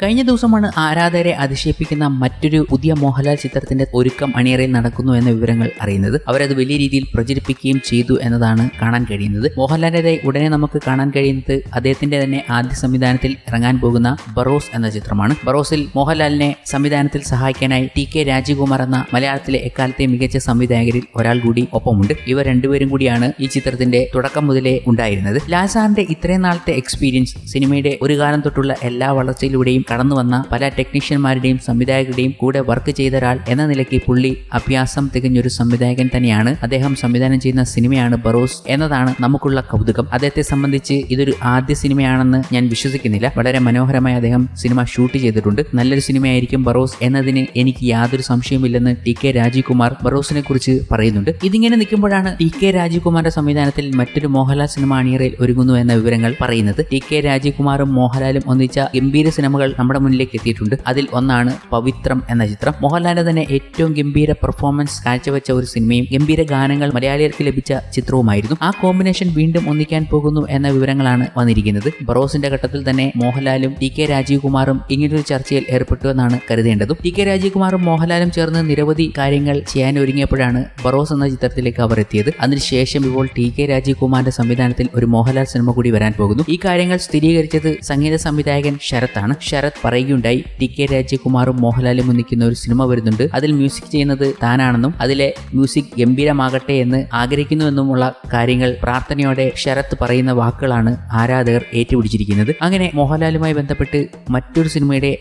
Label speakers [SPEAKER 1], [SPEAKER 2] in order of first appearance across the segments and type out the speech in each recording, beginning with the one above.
[SPEAKER 1] കഴിഞ്ഞ ദിവസമാണ് ആരാധകരെ അതിശയിപ്പിക്കുന്ന മറ്റൊരു പുതിയ മോഹൻലാൽ ചിത്രത്തിന്റെ ഒരുക്കം അണിയറയിൽ നടക്കുന്നു എന്ന വിവരങ്ങൾ അറിയുന്നത്. അവരത് വലിയ രീതിയിൽ പ്രചരിപ്പിക്കുകയും ചെയ്തു എന്നതാണ് കാണാൻ കഴിയുന്നത്. മോഹൻലാലിന്റേതായി ഉടനെ നമുക്ക് കാണാൻ കഴിയുന്നത് അദ്ദേഹത്തിന്റെ തന്നെ ആദ്യ സംവിധാനത്തിൽ ഇറങ്ങാൻ പോകുന്ന ബറോസ് എന്ന ചിത്രമാണ്. ബറോസിൽ മോഹൻലാലിനെ സംവിധാനത്തിൽ സഹായിക്കാനായി ടി കെ രാജീവ്കുമാർ എന്ന മലയാളത്തിലെ എക്കാലത്തെ മികച്ച സംവിധായകരിൽ ഒരാൾ കൂടി ഒപ്പമുണ്ട്. ഇവർ രണ്ടുപേരും കൂടിയാണ് ഈ ചിത്രത്തിന്റെ തുടക്കം മുതലേ ഉണ്ടായിരുന്നത്. ലാൽ സാറിന്റെ ഇത്രയും നാളത്തെ എക്സ്പീരിയൻസ്, സിനിമയുടെ ഒരു കാലം തൊട്ടുള്ള എല്ലാ വളർച്ചയിലൂടെയും കടന്നു വന്ന പല ടെക്നീഷ്യന്മാരുടെയും സംവിധായകരുടെയും കൂടെ വർക്ക് ചെയ്ത ഒരാൾ എന്ന നിലയ്ക്ക് പുള്ളി അഭ്യാസം തികഞ്ഞൊരു സംവിധായകൻ തന്നെയാണ്. അദ്ദേഹം സംവിധാനം ചെയ്യുന്ന സിനിമയാണ് ബറോസ് എന്നതാണ് നമുക്കുള്ള കൗതുകം. അദ്ദേഹത്തെ സംബന്ധിച്ച് ഇതൊരു ആദ്യ സിനിമയാണെന്ന് ഞാൻ വിശ്വസിക്കുന്നില്ല. വളരെ മനോഹരമായി അദ്ദേഹം സിനിമ ഷൂട്ട് ചെയ്തിട്ടുണ്ട്. നല്ലൊരു സിനിമയായിരിക്കും ബറോസ് എന്നതിന് എനിക്ക് യാതൊരു സംശയവുമില്ലെന്ന് ടി കെ രാജീവ്കുമാർ ബറോസിനെ കുറിച്ച് പറയുന്നുണ്ട്. ഇതിങ്ങനെ നിൽക്കുമ്പോഴാണ് ടി കെ രാജീവ്കുമാറിന്റെ സംവിധാനത്തിൽ മറ്റൊരു മോഹൻലാൽ സിനിമ അണിയറയിൽ ഒരുങ്ങുന്നു എന്ന വിവരങ്ങൾ പറയുന്നത്. ടി കെ രാജീവ്കുമാറും മോഹൻലാലും ഒന്നിച്ച ഗംഭീര സിനിമകൾ നമ്മുടെ മുന്നിലേക്ക് എത്തിയിട്ടുണ്ട്. അതിൽ ഒന്നാണ് പവിത്രം എന്ന ചിത്രം. മോഹൻലാലിന്റെ തന്നെ ഏറ്റവും ഗംഭീര പെർഫോമൻസ് കാഴ്ചവെച്ച ഒരു സിനിമയും ഗംഭീര ഗാനങ്ങൾ മലയാളികൾക്ക് ലഭിച്ച ചിത്രവുമായിരുന്നു. ആ കോമ്പിനേഷൻ വീണ്ടും ഒന്നിക്കാൻ പോകുന്നു എന്ന വിവരങ്ങളാണ് വന്നിരിക്കുന്നത്. ബറോസിന്റെ ഘട്ടത്തിൽ തന്നെ മോഹൻലാലും ടി കെ രാജീവ്കുമാറും ഇങ്ങനൊരു ചർച്ചയിൽ ഏർപ്പെട്ടു എന്നാണ് കരുതേണ്ടതും. ടി കെ രാജീവ്കുമാറും മോഹൻലാലും ചേർന്ന് നിരവധി കാര്യങ്ങൾ ചെയ്യാൻ ഒരുങ്ങിയപ്പോഴാണ് ബറോസ് എന്ന ചിത്രത്തിലേക്ക് അവർ എത്തിയത്. അതിനുശേഷം ഇപ്പോൾ ടി കെ രാജീവ്കുമാറിന്റെ സംവിധാനത്തിൽ ഒരു മോഹൻലാൽ സിനിമ കൂടി വരാൻ പോകുന്നു. ഈ കാര്യങ്ങൾ സ്ഥിരീകരിച്ചത് സംഗീത സംവിധായകൻ ശരത്താണ്. ശരത് പറയുകയുണ്ടായി, ടി കെ രാജീവ്കുമാറും മോഹൻലാലും ഒന്നിക്കുന്ന ഒരു സിനിമ വരുന്നുണ്ട്, അതിൽ മ്യൂസിക് ചെയ്യുന്നത് താനാണെന്നും അതിലെ മ്യൂസിക് ഗംഭീരമാകട്ടെ എന്ന് ആഗ്രഹിക്കുന്നുവെന്നുമുള്ള കാര്യങ്ങൾ പ്രാർത്ഥനയോടെ ശരത് പറയുന്ന വാക്കുകളാണ് ആരാധകർ ഏറ്റുപിടിച്ചിരിക്കുന്നത്. അങ്ങനെ മോഹൻലാലുമായി ബന്ധപ്പെട്ട് മറ്റൊരു സിനിമയുടെ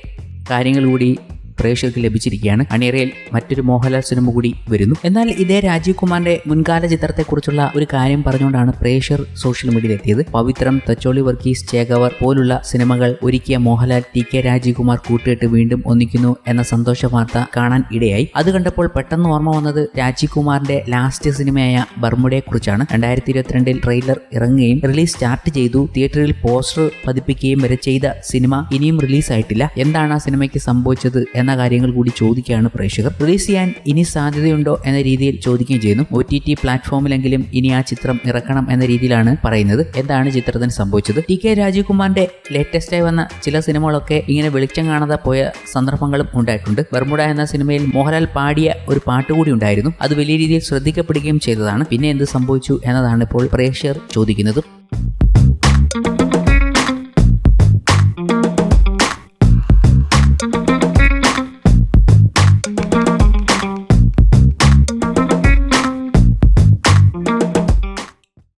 [SPEAKER 1] കാര്യങ്ങൾ കൂടി പ്രേക്ഷകർക്ക് ലഭിച്ചിരിക്കുകയാണ്. അണിയറയിൽ മറ്റൊരു മോഹൻലാൽ സിനിമ കൂടി വരുന്നു. എന്നാൽ ഇതേ രാജീവ്കുമാറിന്റെ മുൻകാല ചിത്രത്തെക്കുറിച്ചുള്ള ഒരു കാര്യം പറഞ്ഞുകൊണ്ടാണ് പ്രേക്ഷകർ സോഷ്യൽ മീഡിയയിൽ എത്തിയത്. പവിത്രം, തച്ചോളി വർഗീസ്, ചേകവർ പോലുള്ള സിനിമകൾ ഒരുക്കിയ മോഹൻലാൽ ടി കെ രാജീവ്കുമാർ കൂട്ടുകെട്ട് വീണ്ടും ഒന്നിക്കുന്നു എന്ന സന്തോഷ വാർത്ത കാണാൻ ഇടയായി. അത് കണ്ടപ്പോൾ പെട്ടെന്ന് ഓർമ്മ വന്നത് രാജീവ്കുമാറിന്റെ ലാസ്റ്റ് സിനിമയായ ബർമുഡയെ കുറിച്ചാണ്. 2022 ട്രെയിലർ ഇറങ്ങുകയും റിലീസ് സ്റ്റാർട്ട് ചെയ്തു. തിയേറ്ററിൽ പോസ്റ്റർ പതിപ്പിക്കുകയും വരെ ചെയ്ത സിനിമ ഇനിയും റിലീസായിട്ടില്ല. എന്താണ് ആ സിനിമയ്ക്ക് സംഭവിച്ചത് എന്ന കാര്യങ്ങൾ കൂടി ചോദിക്കുകയാണ് പ്രേക്ഷകർ. റിലീസ് ചെയ്യാൻ ഇനി സാധ്യതയുണ്ടോ എന്ന രീതിയിൽ ചോദിക്കുകയും ചെയ്യുന്നു. OTT പ്ലാറ്റ്ഫോമിലെങ്കിലും ഇനി ആ ചിത്രം ഇറക്കണം എന്ന രീതിയിലാണ് പറയുന്നത്. എന്താണ് ചിത്രത്തിന് സംഭവിച്ചത്? ടി കെ രാജീവ്കുമാറിന്റെ ലേറ്റസ്റ്റായി വന്ന ചില സിനിമകളൊക്കെ ഇങ്ങനെ വെളിച്ചം കാണാതെ പോയ സന്ദർഭങ്ങളും ഉണ്ടായിട്ടുണ്ട്. ബർമുഡ എന്ന സിനിമയിൽ മോഹൻലാൽ പാടിയ ഒരു പാട്ടുകൂടി ഉണ്ടായിരുന്നു. അത് വലിയ രീതിയിൽ ശ്രദ്ധിക്കപ്പെടുകയും ചെയ്തതാണ്. പിന്നെ എന്ത് സംഭവിച്ചു എന്നതാണ് ഇപ്പോൾ പ്രേക്ഷകർ ചോദിക്കുന്നത്.